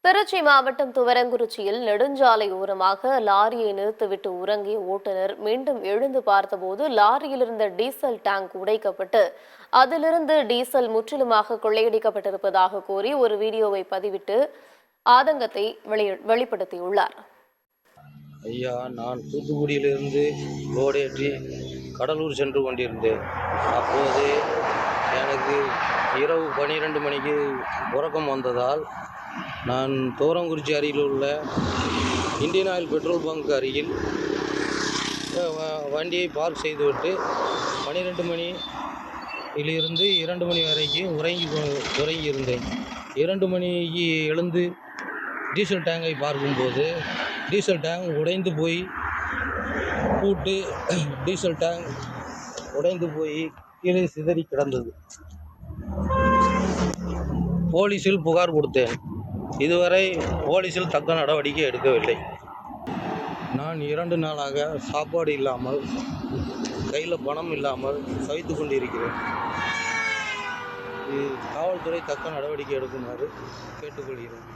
திருச்சி மாவட்டம் துவரங்குறிச்சியில் நெடுஞ்சாலை ஓரமாக லாரியை நிறுத்திவிட்டு உறங்கிய ஓட்டுநர் மீண்டும் எழுந்து பார்த்தபோது லாரியில் இருந்த டீசல் டேங்க் உடைக்கப்பட்டு அதிலிருந்து டீசல் முற்றிலுமாக கொள்ளையடிக்கப்பட்டிருப்பதாக கூறி ஒரு வீடியோவை பதிவிட்டு ஆதங்கத்தை வெளிப்படுத்தியுள்ளார். ஐயா, நான் தூத்துக்குடியிலிருந்து லோடேற்றி கடலூர் சென்று கொண்டிருந்தேன். அப்போது எனக்கு இரவு 12 மணிக்கு உறக்கம் வந்ததால் நான் துவரங்குறிச்சி அருகில் உள்ள இந்தியன் ஆயில் பெட்ரோல் பங்க் அருகில் வண்டியை பார்க் செய்துவிட்டு 12 மணியிலிருந்து 2 மணி வரைக்கும் உறங்கியிருந்தேன். 2 மணிக்கு எழுந்து டீசல் டேங்கை பார்க்கும்போது டீசல் டேங்க் உடைந்து போய் டீசல் டேங்க் உடைந்து போய் கீழே சிதறி கிடந்தது. போலீஸில் புகார் கொடுத்தேன். இதுவரை போலீஸில் தக்க நடவடிக்கை எடுக்கவில்லை. நான் 2 நாளாக சாப்பாடு இல்லாமல் கையில் பணம் இல்லாமல் தவித்து கொண்டிருக்கிறேன். காவல்துறை தக்க நடவடிக்கை எடுக்குமாறு கேட்டுக்கொள்கிறேன்.